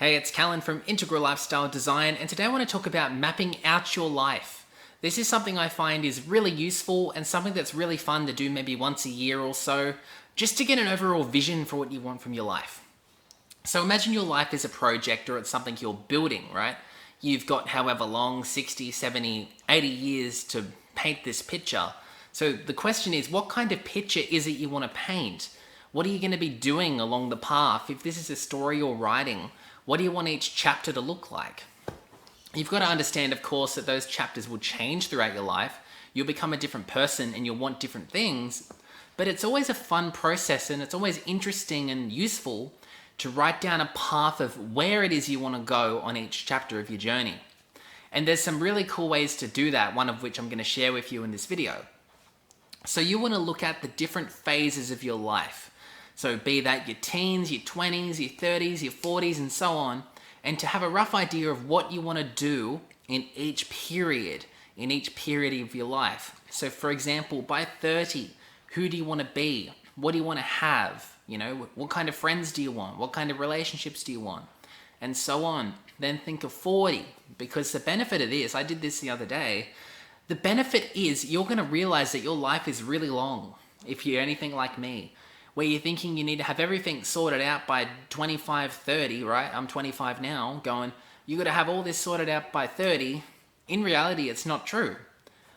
Hey, it's Callan from Integral Lifestyle Design, and today I want to talk about mapping out your life. This is something I find is really useful and something that's really fun to do maybe once a year or so, just to get an overall vision for what you want from your life. So imagine your life is a project or it's something you're building, right? You've got however long, 60, 70, 80 years to paint this picture. So the question is, what kind of picture is it you want to paint? What are you going to be doing along the path? If this is a story you're writing, what do you want each chapter to look like? You've got to understand, of course, that those chapters will change throughout your life. You'll become a different person and you'll want different things. But it's always a fun process and it's always interesting and useful to write down a path of where it is you want to go on each chapter of your journey. And there's some really cool ways to do that, one of which I'm going to share with you in this video. So you want to look at the different phases of your life. So be that your teens, your 20s, your 30s, your 40s, and so on, and to have a rough idea of what you want to do in each period of your life. So for example, by 30, who do you want to be? What do you want to have? You know, what kind of friends do you want? What kind of relationships do you want? And so on. Then think of 40, because the benefit of this, I did this the other day, the benefit is you're going to realize that your life is really long, if you're anything like me, where you're thinking you need to have everything sorted out by 25, 30, right? I'm 25 now, going, you got to have all this sorted out by 30. In reality, it's not true.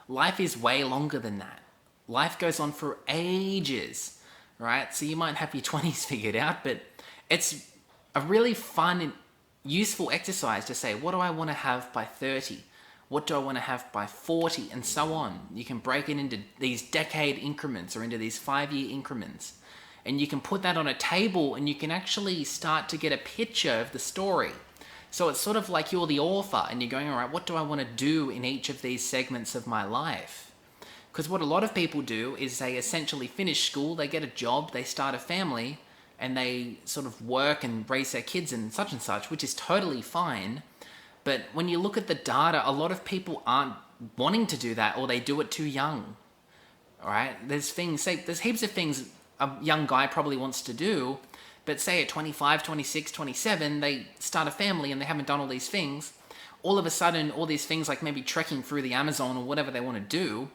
Life is way longer than that. Life goes on for ages, right? So you might have your 20s figured out, but it's a really fun and useful exercise to say, what do I want to have by 30? What do I want to have by 40? And so on. You can break it into these decade increments or into these 5-year increments. And you can put that on a table and you can actually start to get a picture of the story. So it's sort of like you're the author and you're going, all right, what do I want to do in each of these segments of my life? Because what a lot of people do is they essentially finish school, they get a job, they start a family, and they sort of work and raise their kids and such, which is totally fine. But when you look at the data, a lot of people aren't wanting to do that or they do it too young. All right? There's heaps of things a young guy probably wants to do, but say at 25, 26, 27, they start a family and they haven't done all these things. All of a sudden, all these things like maybe trekking through the Amazon or whatever they want to do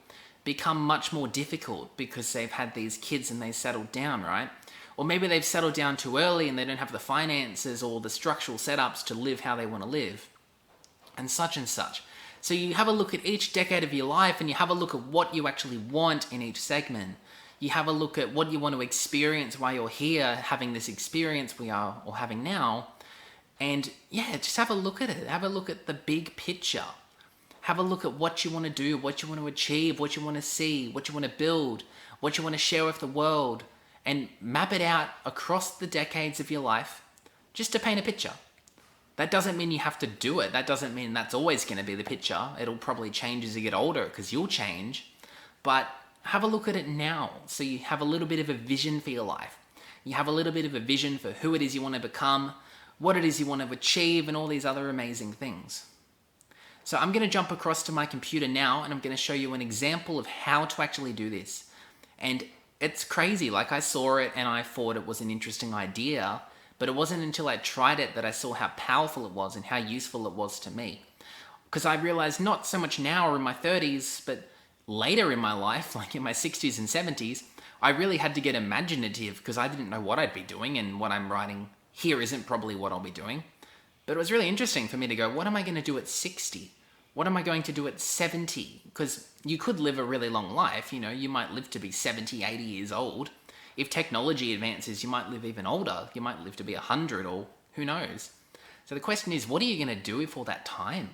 become much more difficult because they've had these kids and they settled down, right? Or maybe they've settled down too early and they don't have the finances or the structural setups to live how they want to live, and such and such. So you have a look at each decade of your life and you have a look at what you actually want in each segment. You have a look at what you want to experience while you're here, having this experience we are or having now. And yeah, just have a look at it. Have a look at the big picture. Have a look at what you want to do, what you want to achieve, what you want to see, what you want to build, what you want to share with the world, and map it out across the decades of your life just to paint a picture. That doesn't mean you have to do it. That doesn't mean that's always going to be the picture. It'll probably change as you get older because you'll change. But have a look at it now so you have a little bit of a vision for your life. You have a little bit of a vision for who it is you want to become, what it is you want to achieve, and all these other amazing things. So I'm going to jump across to my computer now and I'm going to show you an example of how to actually do this. And it's crazy. Like, I saw it and I thought it was an interesting idea, but it wasn't until I tried it that I saw how powerful it was and how useful it was to me. Because I realized not so much now or in my 30s, but later in my life, like in my 60s and 70s, I really had to get imaginative because I didn't know what I'd be doing, and what I'm writing here isn't probably what I'll be doing. But it was really interesting for me to go, what am I going to do at 60? What am I going to do at 70? Because you could live a really long life. You know, you might live to be 70, 80 years old. If technology advances, you might live even older. You might live to be 100, or who knows. So the question is, what are you going to do with all that time?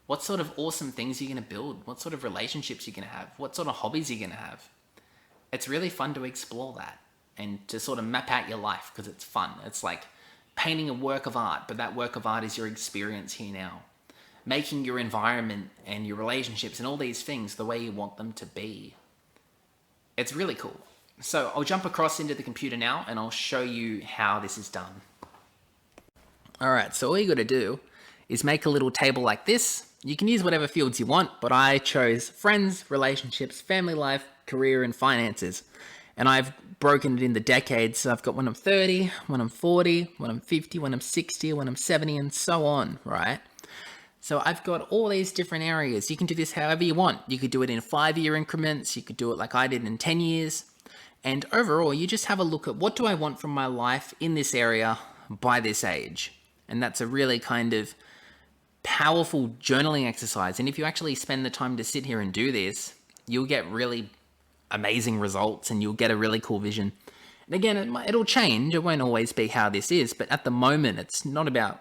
What sort of awesome things are you going to build? What sort of relationships are you going to have? What sort of hobbies are you going to have? It's really fun to explore that and to sort of map out your life because it's fun. It's like painting a work of art, but that work of art is your experience here now. Making your environment and your relationships and all these things the way you want them to be. It's really cool. So I'll jump across into the computer now and I'll show you how this is done. All right, so all you got to do is make a little table like this. You can use whatever fields you want, but I chose friends, relationships, family life, career, and finances. And I've broken it in the decades. So I've got when I'm 30, when I'm 40, when I'm 50, when I'm 60, when I'm 70, and so on, right? So I've got all these different areas. You can do this however you want. You could do it in 5-year increments. You could do it like I did in 10 years. And overall, you just have a look at what do I want from my life in this area by this age. And that's a really kind of powerful journaling exercise. And if you actually spend the time to sit here and do this, you'll get really amazing results and you'll get a really cool vision. And again, it'll change. It won't always be how this is. But at the moment, it's not about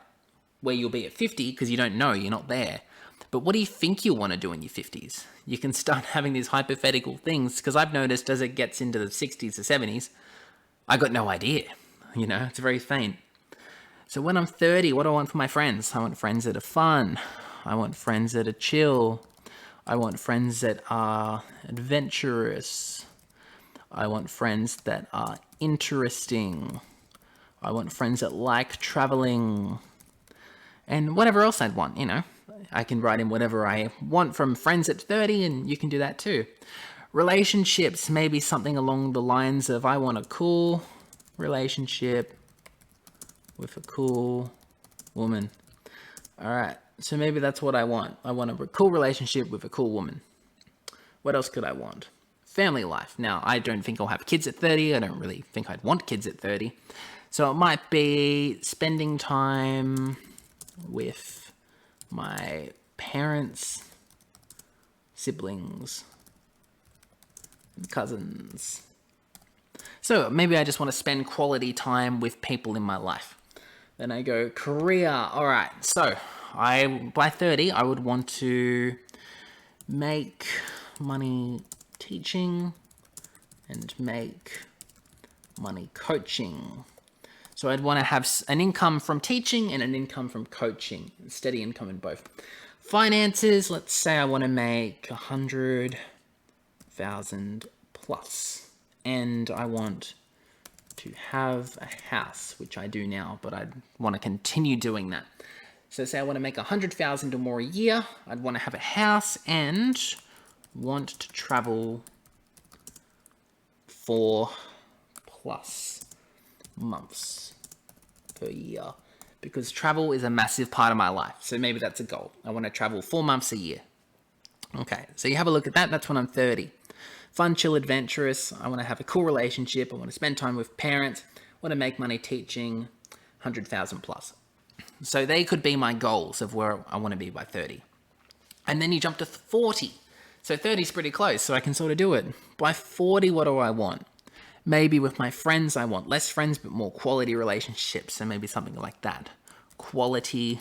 where you'll be at 50 because you don't know, you're not there. But what do you think you want to do in your 50s? You can start having these hypothetical things because I've noticed as it gets into the 60s or 70s, I got no idea. It's very faint. So when I'm 30, what do I want for my friends? I want friends that are fun. I want friends that are chill. I want friends that are adventurous. I want friends that are interesting. I want friends that like traveling. And whatever else I'd want, I can write in whatever I want from friends at 30, and you can do that too. Relationships, maybe something along the lines of I want a cool relationship with a cool woman. All right, so maybe that's what I want. I want a cool relationship with a cool woman. What else could I want? Family life. Now, I don't think I'll have kids at 30. I don't really think I'd want kids at 30. So it might be spending time with my parents, siblings, and cousins. So maybe I just want to spend quality time with people in my life. Then I go career. All right. So by 30, I would want to make money teaching and make money coaching. So I'd want to have an income from teaching and an income from coaching, steady income in both. Finances, let's say I want to make 100,000 plus, and I want to have a house, which I do now, but I'd want to continue doing that. So say I want to make 100,000 or more a year, I'd want to have a house and want to travel 4+ months per year, because travel is a massive part of my life. So maybe that's a goal. I want to travel 4 months a year. Okay, so you have a look at that. That's when I'm 30. Fun, chill, adventurous. I want to have a cool relationship. I want to spend time with parents. I want to make money teaching, 100,000 plus. So they could be my goals of where I want to be by 30. And then you jump to 40. So 30 is pretty close, so I can sort of do it. By 40, what do I want? Maybe with my friends, I want less friends, but more quality relationships. So maybe something like that. Quality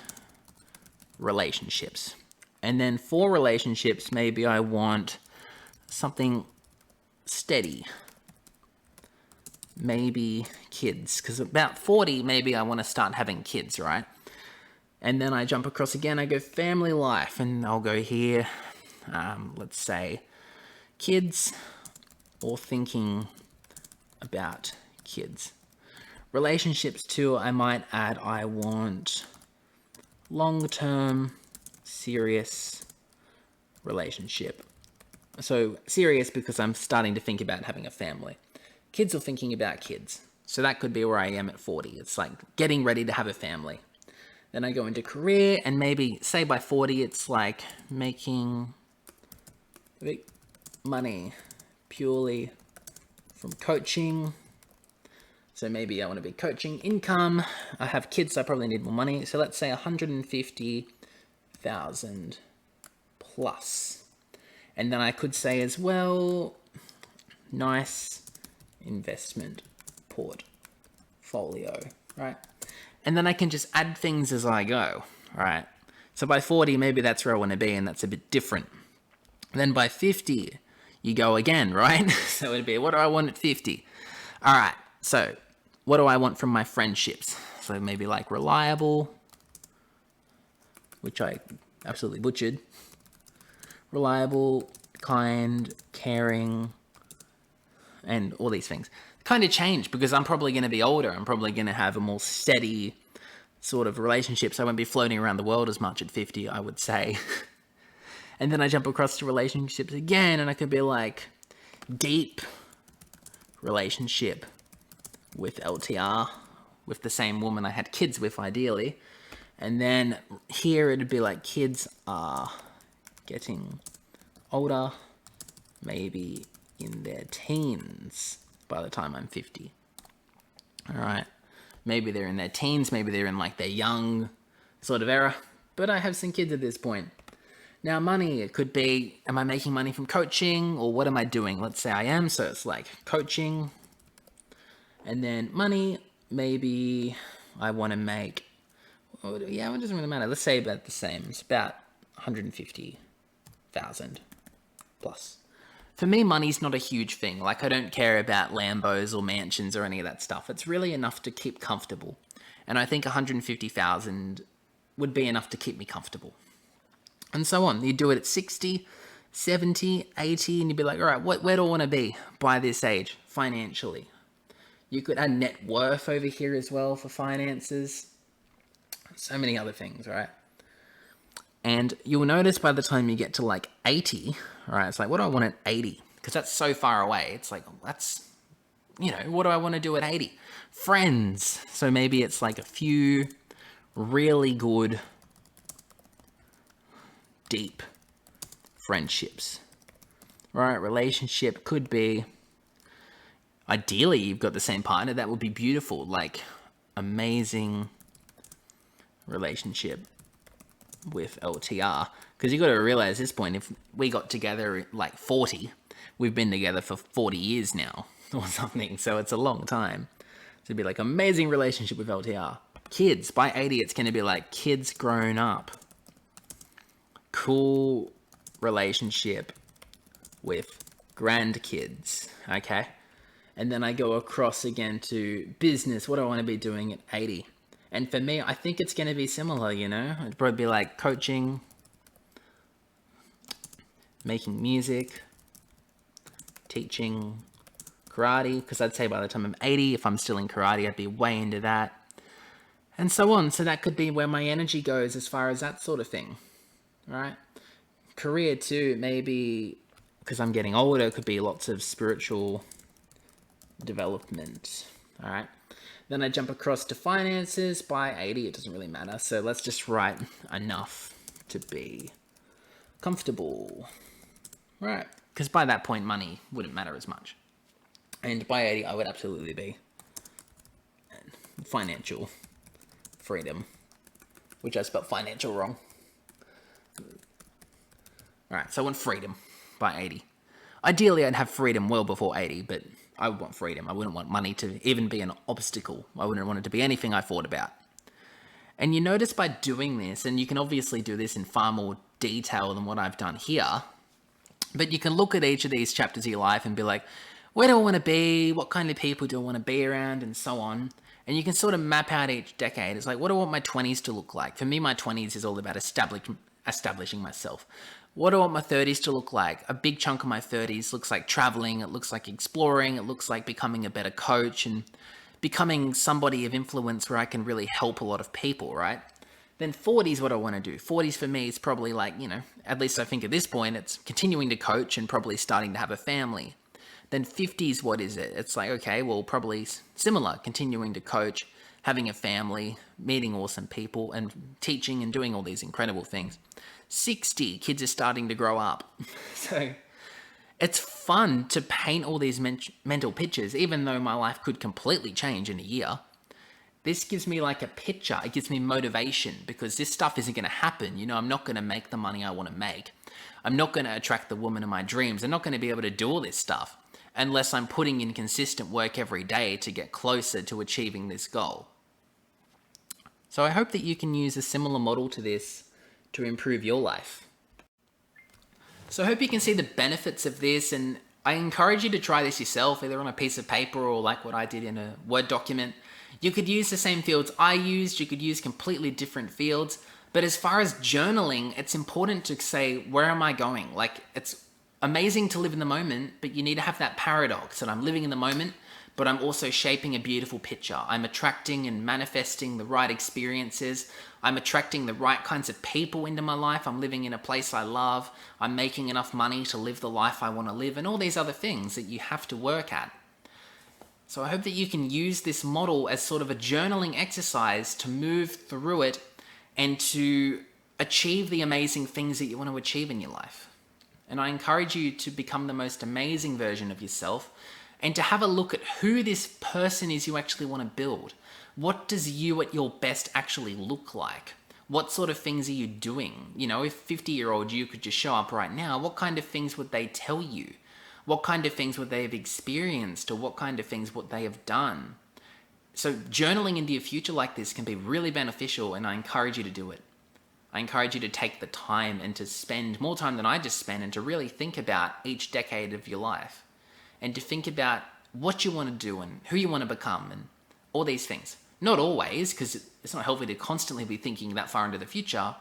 relationships. And then for relationships, maybe I want something steady. Maybe kids. Because about 40, maybe I want to start having kids, right? And then I jump across again. I go family life. And I'll go here. Let's say kids or thinking about kids. Relationships too, I might add I want long-term serious relationship. So serious because I'm starting to think about having a family. Kids are thinking about kids. So that could be where I am at 40. It's like getting ready to have a family. Then I go into career, and maybe say by 40 it's like making money purely from coaching. So maybe I want to be coaching income. I have kids, so I probably need more money. So let's say 150,000 plus. And then I could say as well, nice investment portfolio, right? And then I can just add things as I go, right? So by 40, maybe that's where I want to be, and that's a bit different. Then by 50, you go again, right? So it'd be, what do I want at 50? All right, so what do I want from my friendships? So maybe like reliable, which I absolutely butchered. Reliable, kind, caring, and all these things. Kind of change because I'm probably going to be older. I'm probably going to have a more steady sort of relationship, so I won't be floating around the world as much at 50, I would say. And then I jump across to relationships again, and I could be like deep relationship with LTR, with the same woman I had kids with, ideally. And then here it'd be like kids are getting older, maybe in their teens by the time I'm 50. All right. Maybe they're in their teens, maybe they're in like their young sort of era, but I have some kids at this point. Now, money, it could be, am I making money from coaching, or what am I doing? Let's say I am, so it's like coaching. And then money, maybe I want to make, yeah, it doesn't really matter. Let's say about the same. It's about 150,000 plus. For me, money's not a huge thing. Like, I don't care about Lambos or mansions or any of that stuff. It's really enough to keep comfortable. And I think 150,000 would be enough to keep me comfortable. And so on. You do it at 60, 70, 80, and you'd be like, all right, where do I want to be by this age financially? You could add net worth over here as well for finances. So many other things, right? And you'll notice by the time you get to like 80, right, it's like, what do I want at 80? Because that's so far away. It's like, that's, what do I want to do at 80? Friends. So maybe it's like a few really good, deep friendships, right? Relationship could be, ideally, you've got the same partner. That would be beautiful, like amazing relationship with LTR. Because you got to realize at this point, if we got together at like 40, we've been together for 40 years now or something. So it's a long time. So it'd be like amazing relationship with LTR. Kids, by 80, it's going to be like kids grown up. Cool relationship with grandkids, okay? And then I go across again to business. What do I want to be doing at 80? And for me, I think it's going to be similar, It'd probably be like coaching, making music, teaching karate. Because I'd say by the time I'm 80, if I'm still in karate, I'd be way into that. And so on. So that could be where my energy goes as far as that sort of thing. Right? Career too, maybe because I'm getting older, it could be lots of spiritual development. All right. Then I jump across to finances. By 80, it doesn't really matter. So let's just write enough to be comfortable. Right. Because by that point, money wouldn't matter as much. And by 80, I would absolutely be financial freedom, which I spelled financial wrong. Alright, so I want freedom by 80. Ideally, I'd have freedom well before 80, but I would want freedom. I wouldn't want money to even be an obstacle. I wouldn't want it to be anything I thought about. And you notice by doing this, and you can obviously do this in far more detail than what I've done here, but you can look at each of these chapters of your life and be like, where do I want to be? What kind of people do I want to be around? And so on. And you can sort of map out each decade. It's like, what do I want my 20s to look like? For me, my 20s is all about establishing myself. What do I want my 30s to look like? A big chunk of my 30s looks like traveling. It looks like exploring. It looks like becoming a better coach and becoming somebody of influence where I can really help a lot of people, right? Then 40s, what I want to do. 40s for me is probably like, at least I think at this point, it's continuing to coach and probably starting to have a family. Then 50s, what is it? It's like, okay, well, probably similar, continuing to coach, having a family, meeting awesome people, and teaching and doing all these incredible things. 60, kids are starting to grow up. So it's fun to paint all these mental pictures, even though my life could completely change in a year. This gives me like a picture. It gives me motivation because this stuff isn't going to happen. I'm not going to make the money I want to make. I'm not going to attract the woman of my dreams. I'm not going to be able to do all this stuff unless I'm putting in consistent work every day to get closer to achieving this goal. So I hope that you can use a similar model to this to improve your life. So I hope you can see the benefits of this, and I encourage you to try this yourself, either on a piece of paper or like what I did in a Word document. You could use the same fields I used, you could use completely different fields, but as far as journaling, it's important to say, where am I going? Like, it's amazing to live in the moment, but you need to have that paradox that I'm living in the moment, but I'm also shaping a beautiful picture. I'm attracting and manifesting the right experiences. I'm attracting the right kinds of people into my life. I'm living in a place I love. I'm making enough money to live the life I want to live, and all these other things that you have to work at. So I hope that you can use this model as sort of a journaling exercise to move through it and to achieve the amazing things that you want to achieve in your life. And I encourage you to become the most amazing version of yourself and to have a look at who this person is you actually want to build. What does you at your best actually look like? What sort of things are you doing? You know, if 50-year-old you could just show up right now, what kind of things would they tell you? What kind of things would they have experienced, or what kind of things would they have done? So journaling into your future like this can be really beneficial, and I encourage you to do it. I encourage you to take the time and to spend more time than I just spent, and to really think about each decade of your life and to think about what you want to do and who you want to become and all these things. Not always, because it's not healthy to constantly be thinking that far into the future,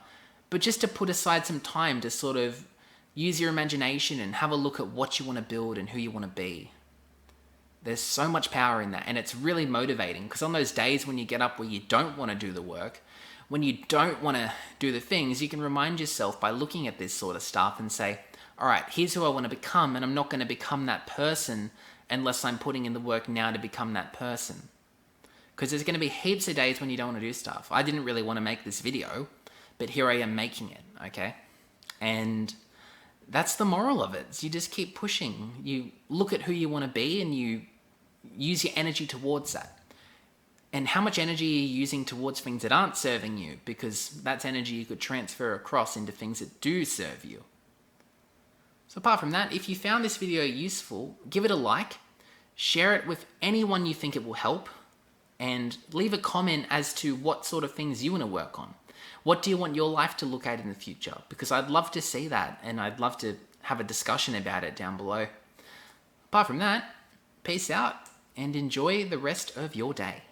but just to put aside some time to sort of use your imagination and have a look at what you want to build and who you want to be. There's so much power in that, and it's really motivating, because on those days when you get up where you don't want to do the work, when you don't want to do the things, you can remind yourself by looking at this sort of stuff and say, all right, here's who I want to become, and I'm not going to become that person unless I'm putting in the work now to become that person. Because there's going to be heaps of days when you don't want to do stuff. I didn't really want to make this video, but here I am making it, okay? And that's the moral of it. You just keep pushing. You look at who you want to be and you use your energy towards that. And how much energy are you using towards things that aren't serving you? Because that's energy you could transfer across into things that do serve you. So apart from that, if you found this video useful, give it a like, share it with anyone you think it will help, and leave a comment as to what sort of things you want to work on. What do you want your life to look at in the future? Because I'd love to see that, and I'd love to have a discussion about it down below. Apart from that, peace out and enjoy the rest of your day.